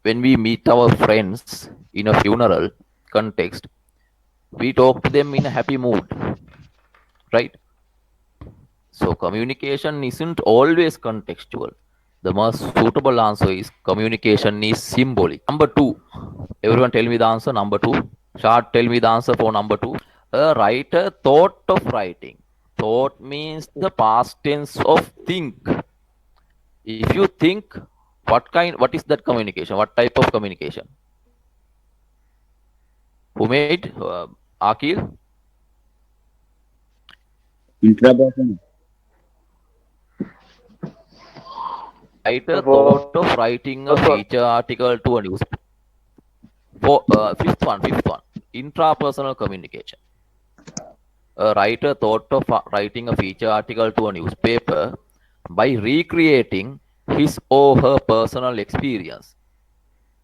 when we meet our friends in a funeral context, we talk to them in a happy mood, right? So communication isn't always contextual. The most suitable answer is communication is symbolic. Number two, everyone tell me the answer. Number two, Shard, tell me the answer for number two. A writer thought of writing. Thought means the past tense of think. If you think, what is that communication? What type of communication? Who made? Akil? Intrapersonal. Writer What thought of writing a was what? feature article to a news. For fifth one, intrapersonal communication. A writer thought of writing a feature article to a newspaper by recreating his or her personal experience.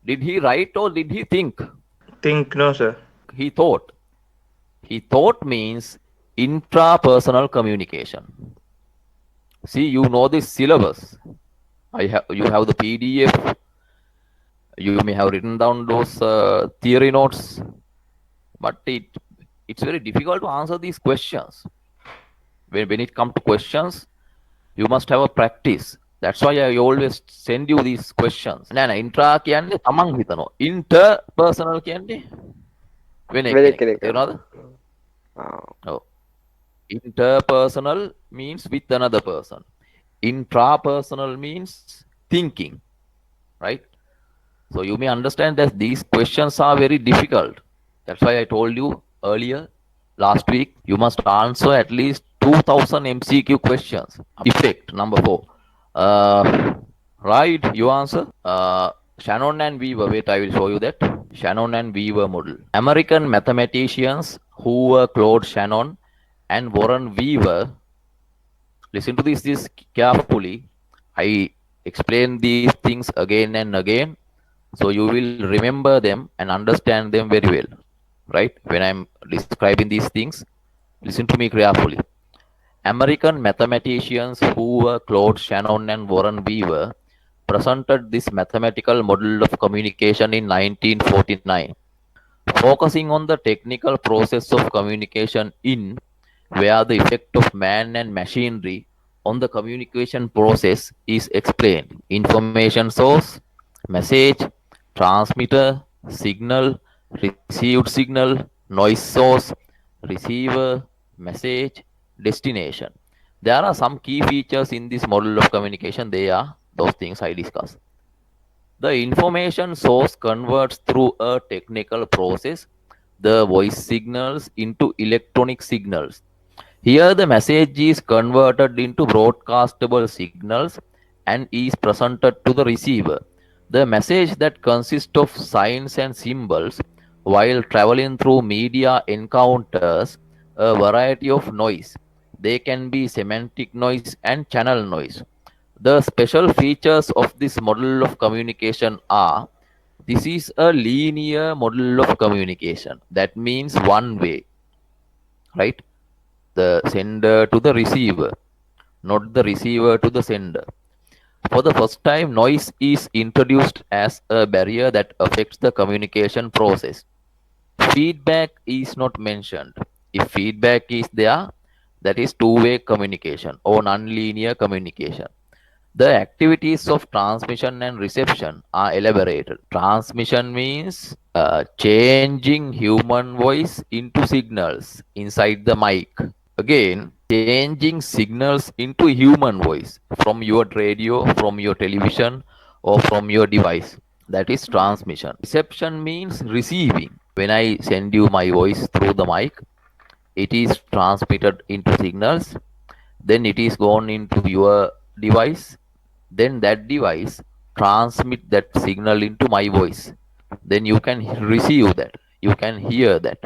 Did he write or did he think? Think no, sir. He thought. He thought means intrapersonal communication. See, you know this syllabus. You have the PDF. You may have written down those theory notes, but it's very difficult to answer these questions. When it comes to questions, you must have a practice. That's why I always send you these questions. නෑ නෑ ඉන්ට්‍රා කියන්නේ තමන් හිතනවා. ඉන්ටර්පර්සනල් කියන්නේ වෙන වෙන එක්කෙනෙක්. කෙනෙක්. තේරුණාද? ආ. ඔව්. Interpersonal means with another person. Intrapersonal means thinking, right? So you may understand that these questions are very difficult. That's why I told you earlier last week you must answer at least 2000 MCQ questions. Effect number 4. Right, you answer. Shannon and Weaver. Wait, I will show you that. Shannon and Weaver model. American mathematicians who were Claude Shannon and Warren Weaver. Listen to this carefully. I explain these things again and again, so you will remember them and understand them very well. Right? When I'm describing these things, listen to me carefully. American mathematicians who were Claude Shannon and Warren Weaver presented this mathematical model of communication in 1949, focusing on the technical process of communication in where the effect of man and machinery on the communication process is explained. Information source, message, transmitter, signal, received signal, noise source, receiver, message, destination. There are some key features in this model of communication. They are those things I discussed. The information source converts through a technical process the voice signals into electronic signals. Here the message is converted into broadcastable signals and is presented to the receiver. The message that consists of signs and symbols while traveling through media encounters a variety of noise. They can be semantic noise and channel noise. The special features of this model of communication are: this is a linear model of communication. That means one way, right? The sender to the receiver, not the receiver to the sender. For the first time, noise is introduced as a barrier that affects the communication process. Feedback is not mentioned. If feedback is there, that is two-way communication or nonlinear communication. The activities of transmission and reception are elaborated. Transmission means changing human voice into signals inside the mic. Again, changing signals into human voice from your radio, from your television, or from your device. That is transmission. Reception means receiving. When I send you my voice through the mic, it is transmitted into signals, then it is gone into your device, then that device transmit that signal into my voice, then you can receive that, you can hear that.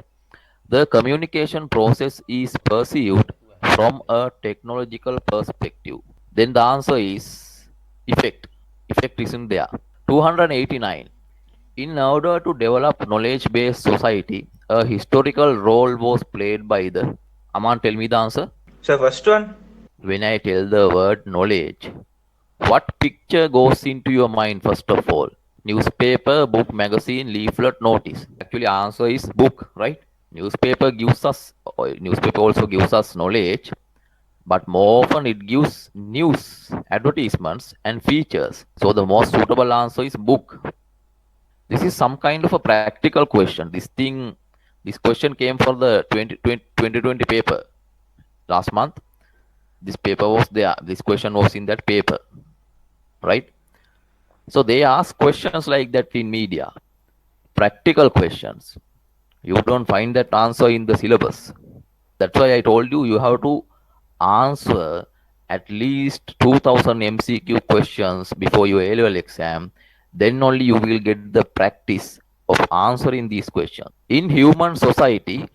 The communication process is perceived from a technological perspective. Then the answer is effect. Effect isn't there. 289. In order to develop knowledge-based society, a historical role was played by the... Aman, tell me the answer. So first one. When I tell the word knowledge, what picture goes into your mind first of all? Newspaper, book, magazine, leaflet, notice. Actually, answer is book, right? Newspaper also gives us knowledge, but more often it gives news, advertisements, and features. So the most suitable answer is book. This is some kind of a practical question. This question came for the 2020 paper last month. This paper was there. This question was in that paper, right? So they ask questions like that in media, practical questions. You don't find that answer in the syllabus. That's why I told you you have to answer at least 2000 MCQ questions before your A-level exam. Then only you will get the practice of answering these questions. In human society,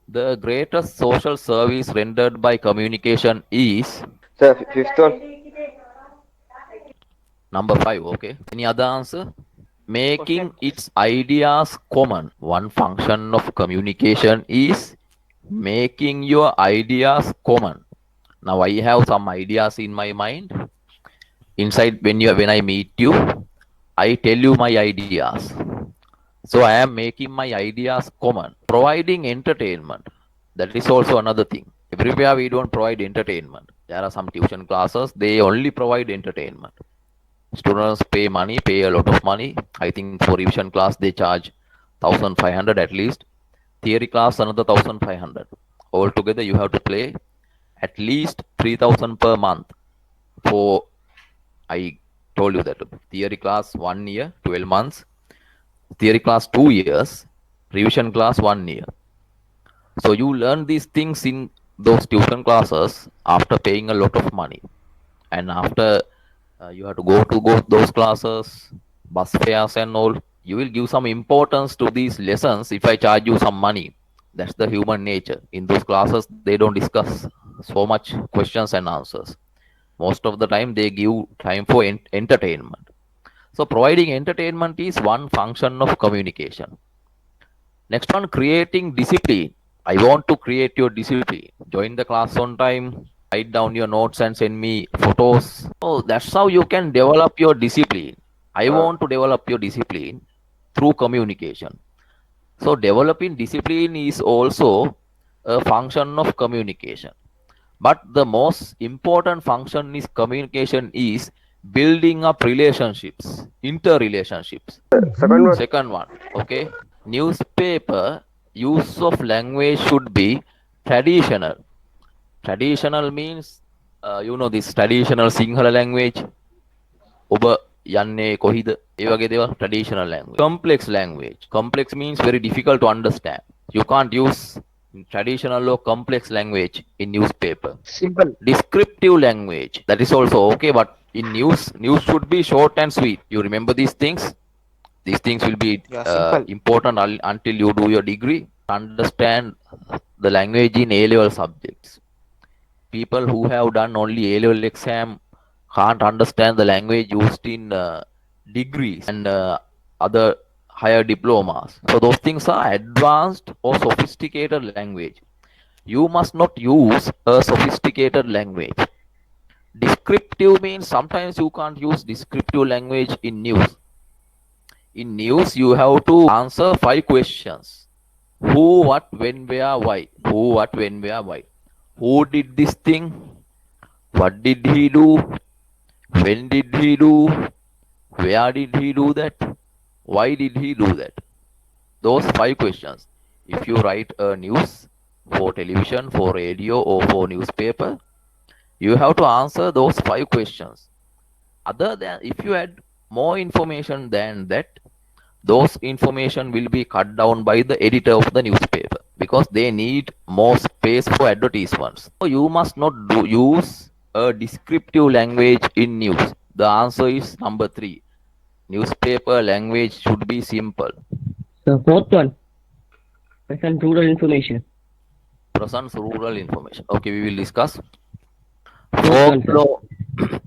the greatest social service rendered by communication is Sir, fifth one. number 5. Okay. Any other answer? Making its ideas common. One function of communication is making your ideas common. Now I have some ideas in my mind. Inside, when I meet you, I tell you my ideas. So I am making my ideas common. Providing entertainment. That is also another thing. Everywhere we don't provide entertainment. There are some tuition classes, they only provide entertainment. Students pay a lot of money. I think for revision class they charge 1500 at least. Theory class another 1500. Altogether you have to pay at least 3000 per month for, I told you that, theory class 1 year, 12 months, theory class 2 years, revision class 1 year. So you learn these things in those tuition classes after paying a lot of money. And after you have to go those classes, bus fares and all, you will give some importance to these lessons if I charge you some money. That's the human nature. In those classes, they don't discuss so much questions and answers. Most of the time, they give time for entertainment. So providing entertainment is one function of communication. Next one, creating discipline. I want to create your discipline. Join the class on time, write down your notes and send me photos. Oh, that's how you can develop your discipline. I want to develop your discipline through communication. So developing discipline is also a function of communication. But the most important function is communication is building up relationships, interrelationships. Second one. Second one, okay. Newspaper use of language should be traditional. Traditional means, this traditional Sinhala language. ඔබ යන්නේ කොහිද? ඒ වගේ දේවල් traditional language. Complex language. Complex means very difficult to understand. You can't use traditional or complex language in newspaper. Simple. Descriptive language, that is also okay, but in news should be short and sweet. You remember these things? These things will be important until you do your degree. Understand the language in A-level subjects. People who have done only A-level exam can't understand the language used in degrees and other higher diplomas. So those things are advanced or sophisticated language. You must not use a sophisticated language. Descriptive means sometimes you can't use descriptive language in news. In news, you have to answer 5 questions. Who, what, when, where, why. Who, what, when, where, why. Who did this thing? What did he do? When did he do? Where did he do that? Why did he do that? Those 5 questions. If you write a news for television, for radio, or for newspaper, you have to answer those 5 questions. Other than, if you add more information than that, those information will be cut down by the editor of the newspaper because they need more space for advertisements. So you must not use a descriptive language in news. The answer is number 3. Newspaper language should be simple. The fourth one. Present rural information. Present rural information. Okay, we will discuss. Fourth one, sir.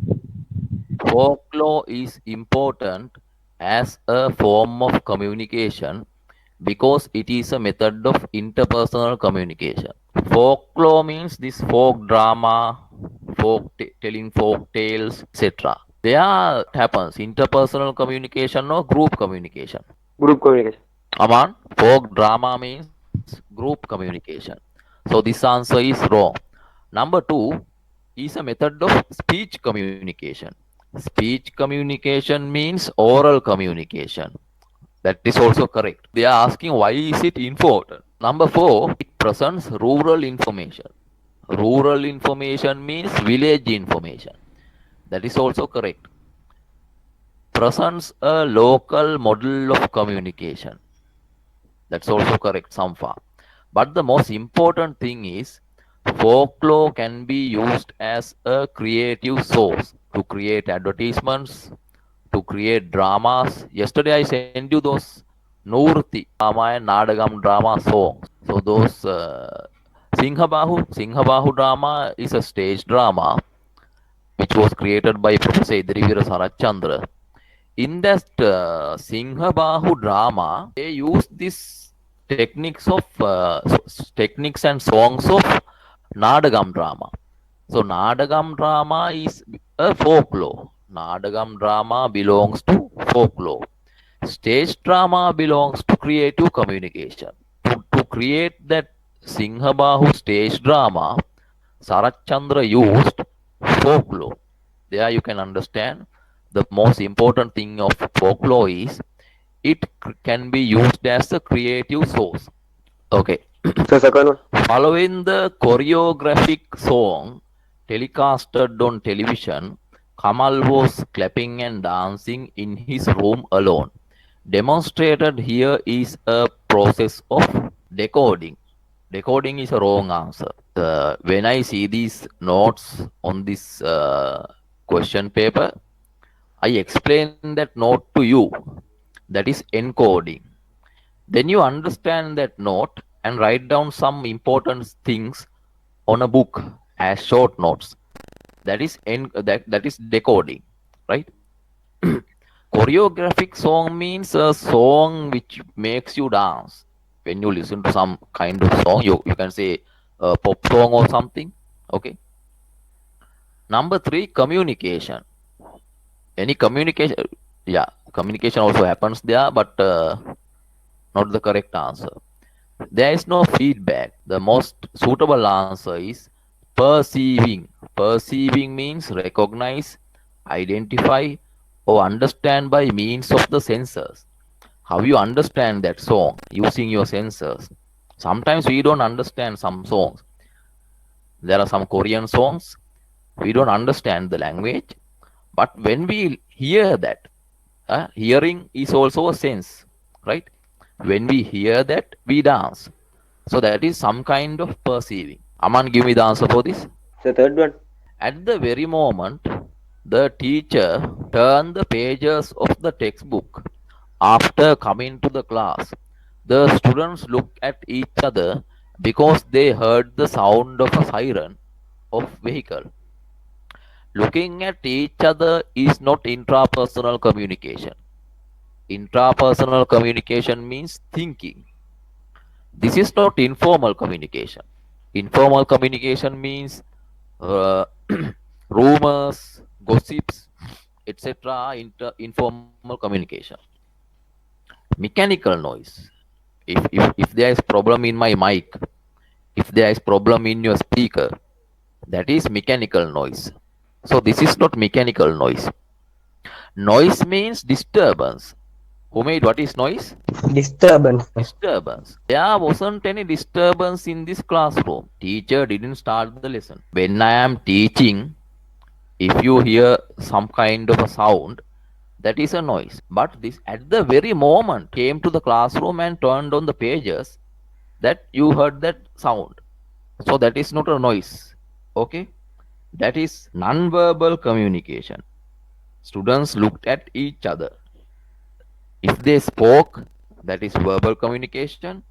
Folklore is important as a form of communication because it is a method of interpersonal communication. Folklore means this folk drama, telling folk tales, etc. There it happens interpersonal communication or group communication. Group communication. Aman, folk drama means group communication. So this answer is wrong. Number two is a method of speech communication. Speech communication means oral communication. That is also correct. They are asking why is it important. Number four, it presents rural information. Rural information means village information. That is also correct. Presents a local model of communication. That's also correct some far. But the most important thing is folklore can be used as a creative source to create advertisements, to create dramas. Yesterday I sent you those Nurti drama and Nadagam drama songs. So those Singhabahu drama is a stage drama which was created by Professor Idrivira Sarachandra. In that Singhabahu drama, they use this techniques and songs of Nadagam drama. So Nadagam drama is a folklore. Nadagam drama belongs to folklore. Stage drama belongs to creative communication. To create that Singhabahu stage drama, Sarachandra used folklore. There you can understand the most important thing of folklore is it can be used as a creative source. Okay. So second one. Following the choreographic song telecasted on television, Kamal was clapping and dancing in his room alone. Demonstrated here is a process of decoding. Decoding is a wrong answer. When I see these notes on this question paper, I explain that note to you. That is encoding. Then you understand that note and write down some important things on a book as short notes. That is that is decoding, right? Choreographic song means a song which makes you dance. When you listen to some kind of song, you can say a pop song or something. Okay. Number three, communication. Any communication, yeah, communication also happens there, but not the correct answer. There is no feedback. The most suitable answer is perceiving. Perceiving means recognize, identify, or understand by means of the senses. How you understand that song using your senses. Sometimes we don't understand some songs. There are some Korean songs, we don't understand the language, but when we hear that, hearing is also a sense, right? When we hear that, we dance. So that is some kind of perceiving. Aman, give me the answer for this. So third one. At the very moment, the teacher turned the pages of the textbook. After coming to the class, the students looked at each other because they heard the sound of a siren of vehicle. Looking at each other is not intrapersonal communication. Intrapersonal communication means thinking. This is not informal communication. Informal communication means rumors, gossips, etc. Informal communication. Mechanical noise. If there is problem in my mic, if there is problem in your speaker, that is mechanical noise. So this is not mechanical noise. Noise means disturbance. Who made what is noise? Disturbance. Disturbance. There wasn't any disturbance in this classroom. Teacher didn't start the lesson. When I am teaching, if you hear some kind of a sound, that is a noise. But this at the very moment came to the classroom and turned on the pages, that you heard that sound. So that is not a noise. Okay? That is non-verbal communication. Students looked at each other. If they spoke, that is verbal communication.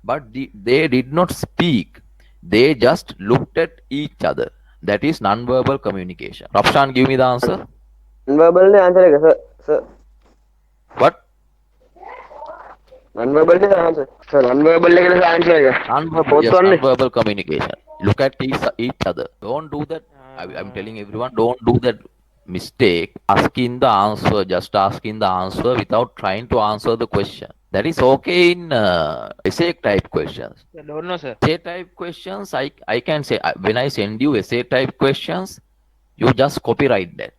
But they did not speak. They just looked at each other. That is non-verbal communication. Rafshan, give me the answer. Non-verbal answer, sir. What? Non-verbal answer. Sir, non-verbal answer. Non-verbal, yes, non-verbal communication. Look at each other. Don't do that. I'm telling everyone, don't do that mistake asking the answer, just asking the answer without trying to answer the question. That is okay in essay type questions. I don't know, sir. Essay type questions, I can say, when I send you essay type questions, you just copyright that.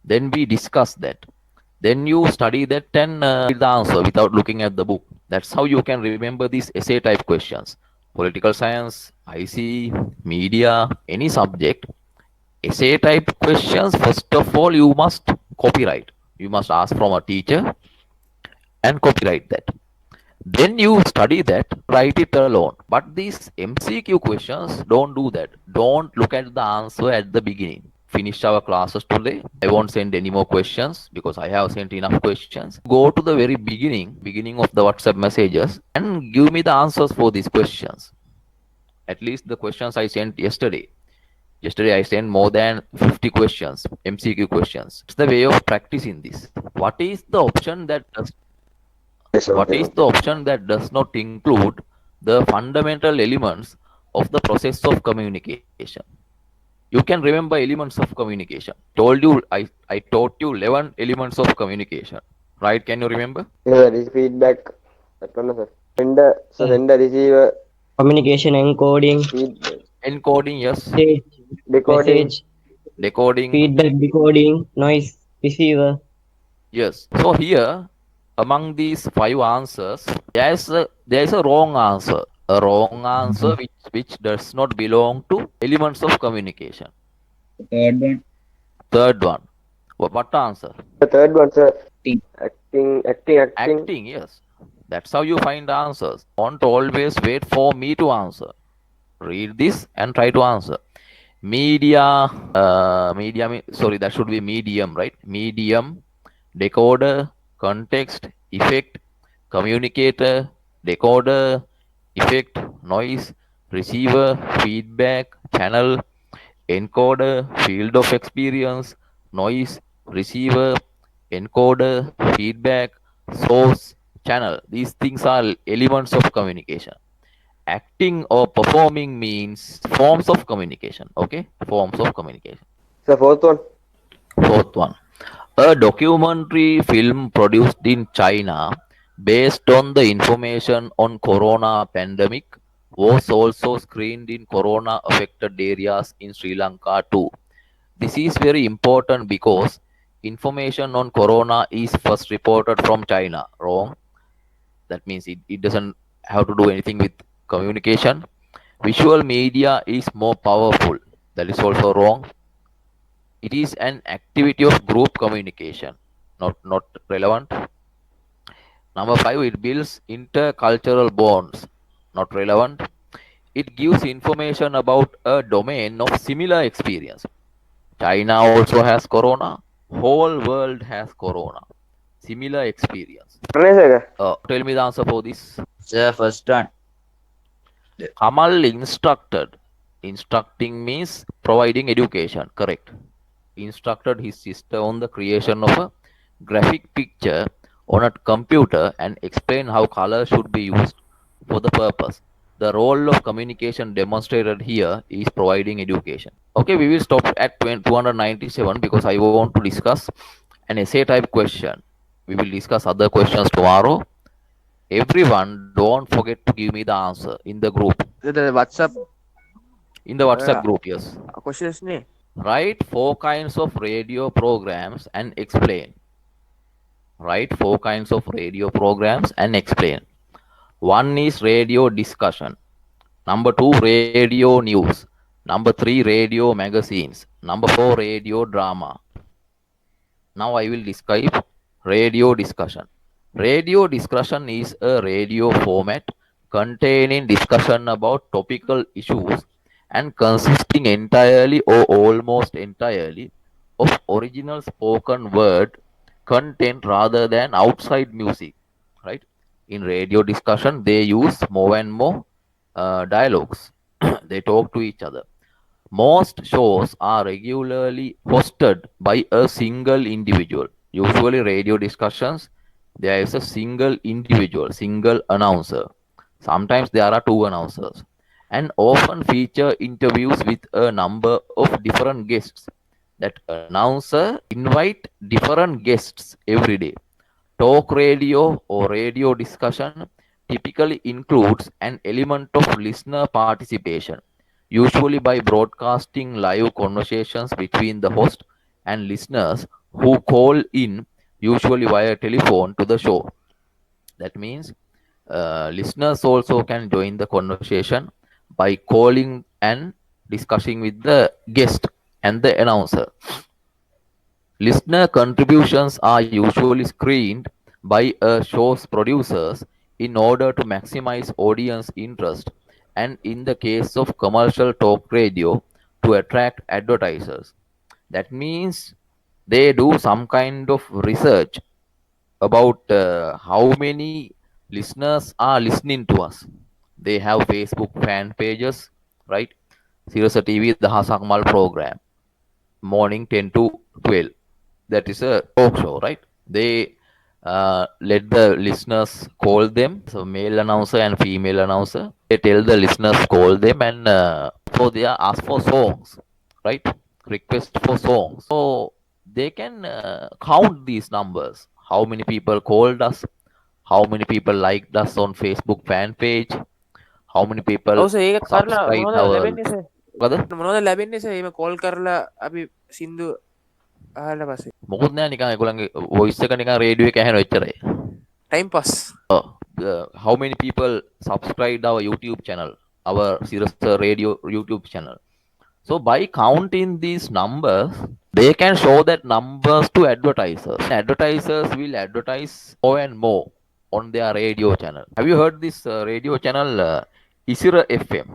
Then we discuss that. Then you study that and read the answer without looking at the book. That's how you can remember these essay type questions. Political science, IC, media, any subject. Essay type questions, first of all, you must copyright. You must ask from a teacher and copyright that. Then you study that, write it alone. But these MCQ questions, don't do that. Don't look at the answer at the beginning. Finish our classes today. I won't send any more questions because I have sent enough questions. Go to the very beginning of the WhatsApp messages and give me the answers for these questions. At least the questions I sent yesterday. Yesterday I sent more than 50 questions, MCQ questions. It's the way of practicing this. What is the option that does Yes, sir. what is the option that does not include the fundamental elements of the process of communication? You can remember elements of communication. I taught you 11 elements of communication. Right? Can you remember? Yes, sir. This feedback. That one, sir. Sender, receiver, Communication encoding, feedback, Encoding, yes. message, decoding. message, Decoding, feedback, decoding, noise, receiver. yes. So here, among these 5 answers, there is a wrong answer. A wrong answer which does not belong to elements of communication. Third one. Third one. What answer? The third one, sir. Acting. Acting. Acting, yes. That's how you find answers. Don't always wait for me to answer. Read this and try to answer. Media, sorry, that should be medium, right? Medium, decoder, context, effect, communicator, decoder, effect, noise, receiver, feedback, channel, encoder, field of experience, noise, receiver, encoder, feedback, source, channel. These things are elements of communication. Acting or performing means forms of communication. Okay, forms of communication. The fourth one. Fourth one, a documentary film produced in China based on the information on corona pandemic was also screened in corona affected areas in Sri Lanka too. This is very important because information on corona is first reported from China. Wrong. That means it doesn't have to do anything with communication. Visual media is more powerful. That is also wrong. It is an activity of group communication. Not relevant. Number 5, it builds intercultural bonds. Not relevant. It gives information about a domain of similar experience. China also has corona. Whole world has corona. Similar experience. Tell me the answer for this. Sir, first one. Kamal instructed. Instructing means providing education. Correct. Instructed his sister on the creation of a graphic picture on a computer and explain how color should be used for the purpose. The role of communication demonstrated here is providing education. Okay, we will stop at 297 because I want to discuss an essay type question. We will discuss other questions tomorrow. Everyone, don't forget to give me the answer in the group. The WhatsApp In the WhatsApp group, yes. questions ne. Write 4 kinds of radio programs and explain. Write 4 kinds of radio programs and explain. 1 is radio discussion. Number 2, radio news. Number 3, radio magazines. Number 4, radio drama. Now I will describe radio discussion. Radio discussion is a radio format containing discussion about topical issues and consisting entirely or almost entirely of original spoken word content rather than outside music, right? In radio discussion, they use more and more dialogues. They talk to each other. Most shows are regularly hosted by a single individual. Usually, radio discussions, there is a single individual, single announcer. Sometimes there are 2 announcers, and often feature interviews with a number of different guests. That announcer invite different guests every day. Talk radio or radio discussion typically includes an element of listener participation, usually by broadcasting live conversations between the host and listeners who call in, usually via telephone, to the show. That means listeners also can join the conversation by calling and discussing with the guest and the announcer. Listener contributions are usually screened by a show's producers in order to maximize audience interest, and in the case of commercial talk radio, to attract advertisers. That means they do some kind of research about how many listeners are listening to us. They have Facebook fan pages, right? Sirasa TV, the Hasakmal program, morning 10 to 12. That is a talk show, right? They let the listeners call them, so male announcer and female announcer. They tell the listeners call them and so they are asked for songs, right? Request for songs. So they can count these numbers. How many people called us? How many people liked us on Facebook fan page? How many people ඔව් sir ඒක කරලා subscribed මොනවද our ලැබෙන්නේ sir? brother? මොනවද ලැබෙන්නේ sir? එහෙම call කරලා අපි සින්දු අහලා පස්සේ. මොකුත් නෑ නිකන් ඒගොල්ලන්ගේ voice එක නිකන් රේඩියෝ එක ඇහෙනවා එච්චරයි. Time pass. How many people subscribed our YouTube channel, our Sirasa Radio YouTube channel. So by counting these numbers, they can show that numbers to advertisers. Advertisers will advertise more and more on their radio channel. Have you heard this radio channel Isira FM?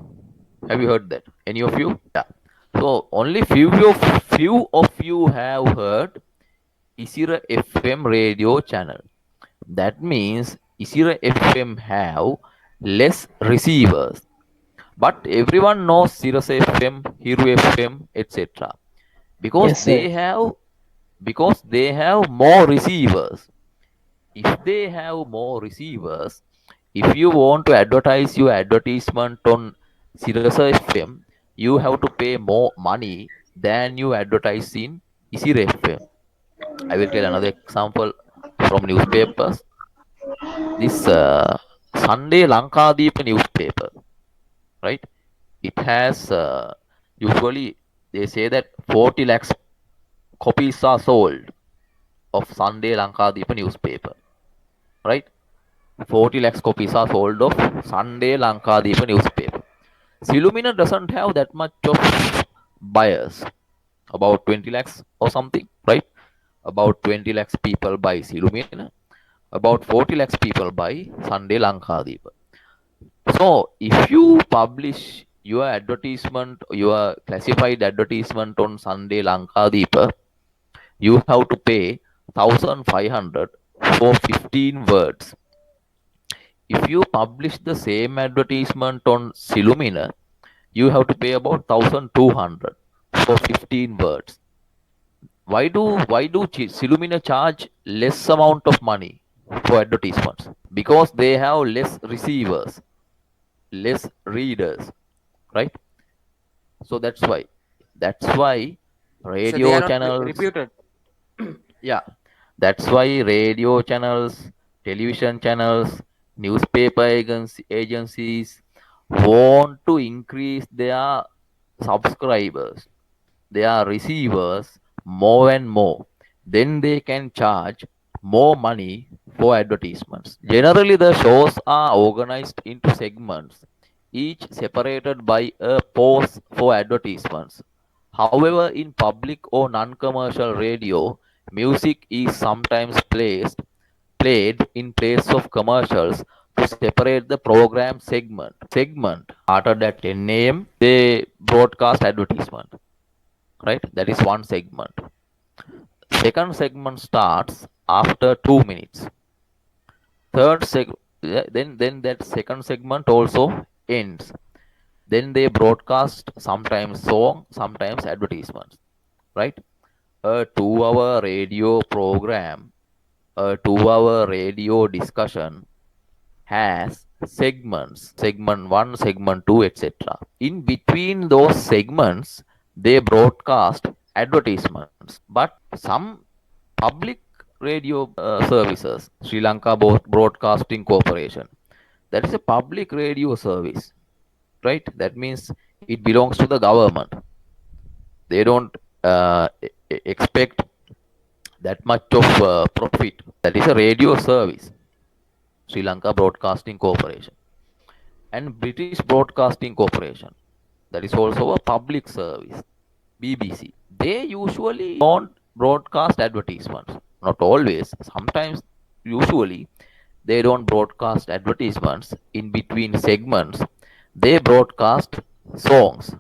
Have you heard that? Any of you? Yeah. So only few of you have heard Isira FM radio channel. That means Isira FM have less receivers. But everyone knows Sirasa FM, Hiru FM, etc. Because Yes, sir. they have more receivers. If they have more receivers, if you want to advertise your advertisement on Sirasa FM, you have to pay more money than you advertise in Isira FM. I will tell another example from newspapers. This Sunday Lankadeepa newspaper, right? It has usually they say that 40 lakhs copies are sold of Sunday Lankadeepa newspaper, right? 40 lakhs copies are sold of Sunday Lankadeepa newspaper. Silumina doesn't have that much of buyers, about 20 lakhs or something, right? About 20 lakhs people buy Silumina, about 40 lakhs people buy Sunday Lankadeepa. So if you publish your advertisement, your classified advertisement on Sunday Lankadeepa, you have to pay 1,500 for 15 words. If you publish the same advertisement on Silumina, you have to pay about 1,200 for 15 words. Why do Silumina charge less amount of money for advertisements? Because they have less receivers, less readers, right? So that's why radio channels, reputed. yeah, that's why radio channels, television channels, newspaper agencies want to increase their subscribers, their receivers more and more. Then they can charge more money for advertisements. Generally, the shows are organized into segments, each separated by a pause for advertisements. However, in public or non-commercial radio, music is sometimes played in place of commercials to separate the program segment. Started at 10 a.m. They broadcast advertisement, right? That is one segment. Second segment starts after 2 minutes. Then that second segment also ends. Then they broadcast sometimes song, sometimes advertisements, right? A 2-hour radio program, a 2-hour radio discussion has segments, segment 1, segment 2, etc. In between those segments, they broadcast advertisements. But some public radio services, Sri Lanka Broadcasting Corporation, that is a public radio service, right? That means it belongs to the government. They don't expect that much of profit. That is a radio service, Sri Lanka Broadcasting Corporation. And British Broadcasting Corporation, that is also a public service, BBC. They usually don't broadcast advertisements. Not always. Sometimes, usually, they don't broadcast advertisements in between segments. They broadcast songs.